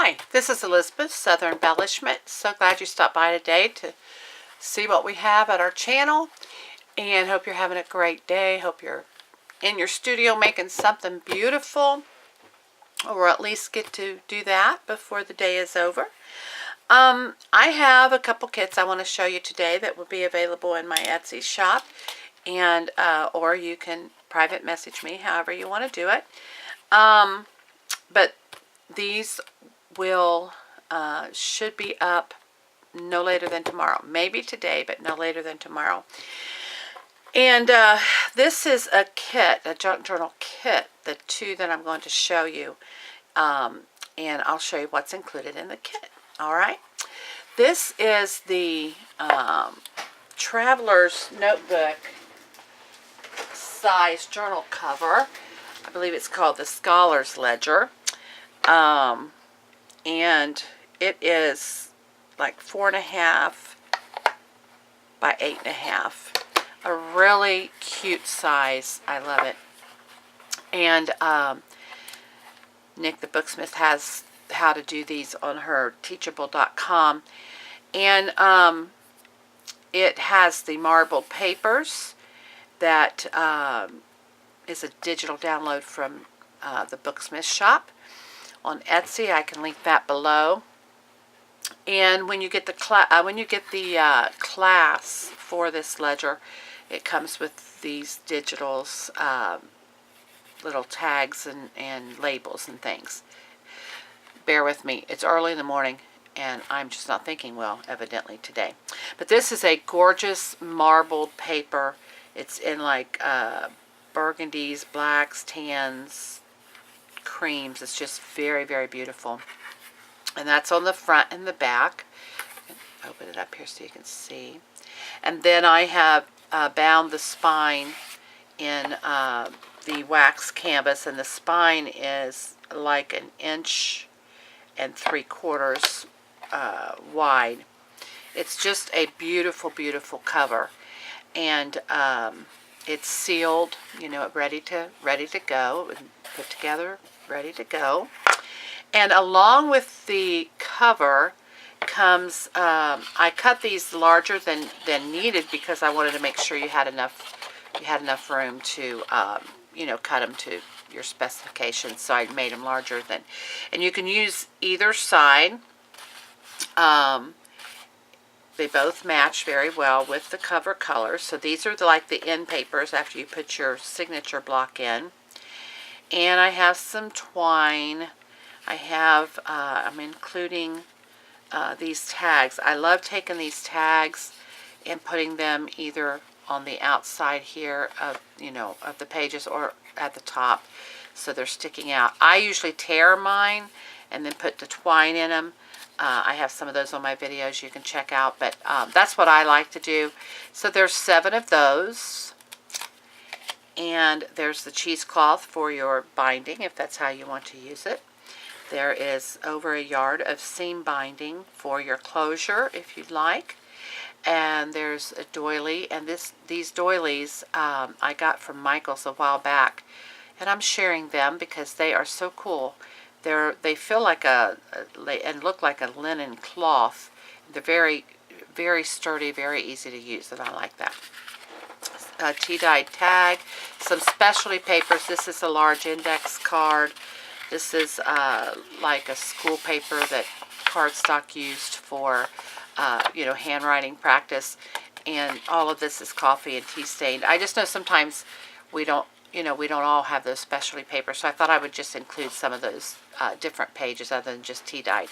Hi, this is Elizabeth, Southern Embellishment. So glad you stopped by today to see what we have at our channel, and hope you're having a great day. Hope you're in your studio making something beautiful, or at least get to do that before the day is over. I have a couple kits I want to show you today that will be available in my Etsy shop, and or you can private message me, however you want to do it. But these will should be up no later than tomorrow. Maybe today, but no later than tomorrow. And this is a kit, a junk journal kit, the two that I'm going to show you. And I'll show you what's included in the kit. All right. This is the Traveler's Notebook size journal cover. I believe it's called the Scholar's Ledger. And it is like 4.5 by 8.5. A really cute size. I love it. And Nick the Booksmith has how to do these on her teachable.com. And it has the marbled papers that is a digital download from the Booksmith shop on Etsy. I can link that below. And when you get the class for this ledger, it comes with these digitals, little tags and labels and things. Bear with me. It's early in the morning, and I'm just not thinking well, evidently, today. But this is a gorgeous marbled paper. It's in like burgundies, blacks, tans, creams. It's just very, very beautiful. And that's on the front and the back. Open it up here so you can see. And then I have bound the spine in the wax canvas, and the spine is like 1 3/4 inches wide. It's just a beautiful, beautiful cover, and it's sealed, you know, ready to go, and put together, ready to go. And along with the cover comes, I cut these larger than needed because I wanted to make sure you had enough room to, you know, cut them to your specifications. So I made them larger than, and you can use either side. They both match very well with the cover colors. So these are like the end papers after you put your signature block in. And I have some twine. I have, I'm including these tags. I love taking these tags and putting them either on the outside here of, you know, of the pages, or at the top, so they're sticking out. I usually tear mine and then put the twine in them. I have some of those on my videos you can check out, but that's what I like to do. So there's 7 of those. And there's the cheesecloth for your binding, if that's how you want to use it. There is over 1 yard of seam binding for your closure, if you'd like. And there's a doily, and these doilies I got from Michael's a while back, and I'm sharing them because they are so cool. They feel like and look like a linen cloth. They're very, very sturdy, very easy to use, and I like that. A tea-dyed tag, some specialty papers. This is a large index card. This is like a school paper that cardstock used for, you know, handwriting practice. And all of this is coffee and tea stained. I just know sometimes we don't, you know, we don't all have those specialty papers. So I thought I would just include some of those different pages other than just tea dyed.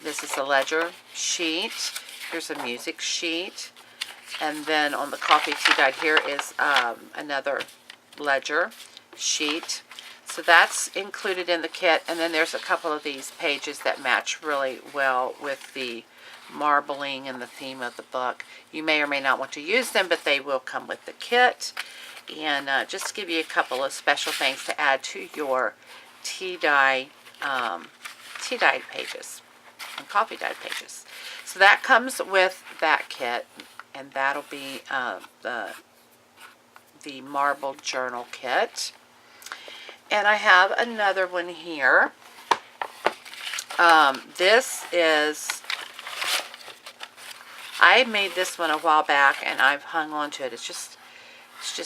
This is a ledger sheet. Here's a music sheet. And then on the coffee tea dyed here is another ledger sheet. So that's included in the kit. And then there's a couple of these pages that match really well with the marbling and the theme of the book. You may or may not want to use them, but they will come with the kit. And just to give you a couple of special things to add to your tea-dyed pages and coffee-dyed pages. So that comes with that kit. And that'll be the marbled journal kit. And I have another one here. This is, I made this one a while back and I've hung on to it. It's just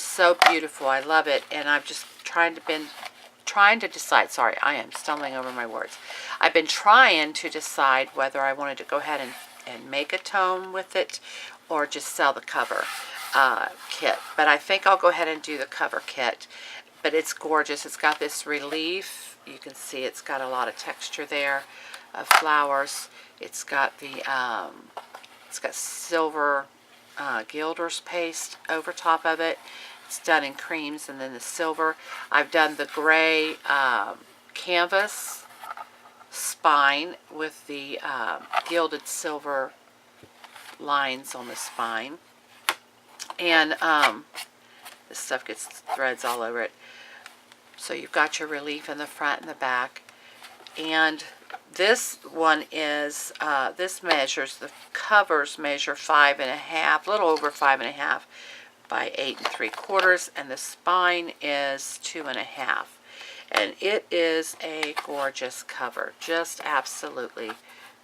so beautiful. I love it, and I've just trying to decide. Sorry, I am stumbling over my words. I've been trying to decide whether I wanted to go ahead and make a tome with it or just sell the cover kit. But I think I'll go ahead and do the cover kit. But it's gorgeous. It's got this relief. You can see it's got a lot of texture there of flowers. It's got the it's got silver gilder's paste over top of it. It's done in creams, and then the silver. I've done the gray canvas spine with the gilded silver lines on the spine. And this stuff gets threads all over it. So you've got your relief in the front and the back. And this one is, this measures, the covers measure 5.5, a little over 5.5 by 8 3/4, and the spine is 2.5. And it is a gorgeous cover, just absolutely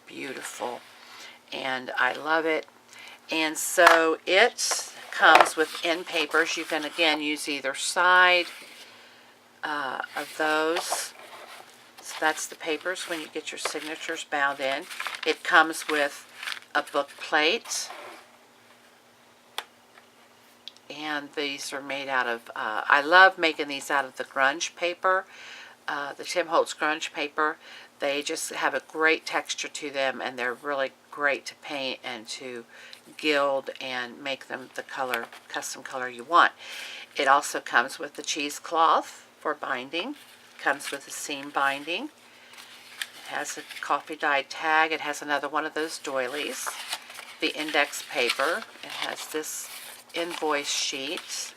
beautiful. And I love it. And so it comes with end papers. You can again use either side of those. So that's the papers when you get your signatures bound in. It comes with a book plate. And these are made out of, I love making these out of the grunge paper, the Tim Holtz grunge paper. They just have a great texture to them, and they're really great to paint and to gild and make them the color, custom color you want. It also comes with the cheesecloth for binding. Comes with a seam binding. It has a coffee dyed tag. It has another one of those doilies. The index paper. It has this invoice sheet.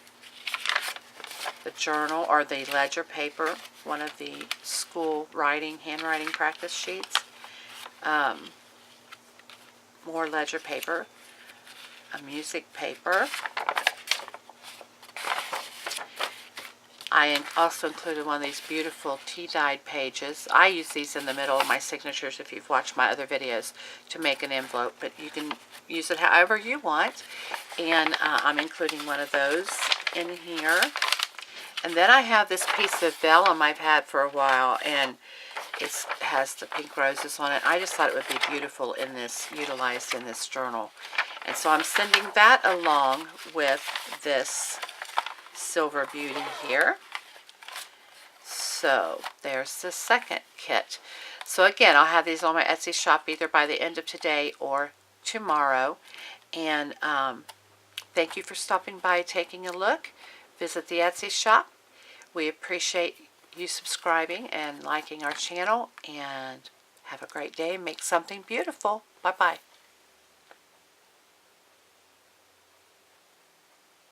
The journal or the ledger paper. One of the school handwriting practice sheets. More ledger paper. A music paper. I also included one of these beautiful tea-dyed pages. I use these in the middle of my signatures if you've watched my other videos to make an envelope, but you can use it however you want. And I'm including one of those in here. And then I have this piece of vellum I've had for a while, and it has the pink roses on it. I just thought it would be beautiful in this, utilized in this journal. And so I'm sending that along with this Silver Beauty here. So there's the second kit. So again, I'll have these on my Etsy shop either by the end of today or tomorrow. And thank you for stopping by, taking a look. Visit the Etsy shop. We appreciate you subscribing and liking our channel. And have a great day. Make something beautiful. Bye-bye.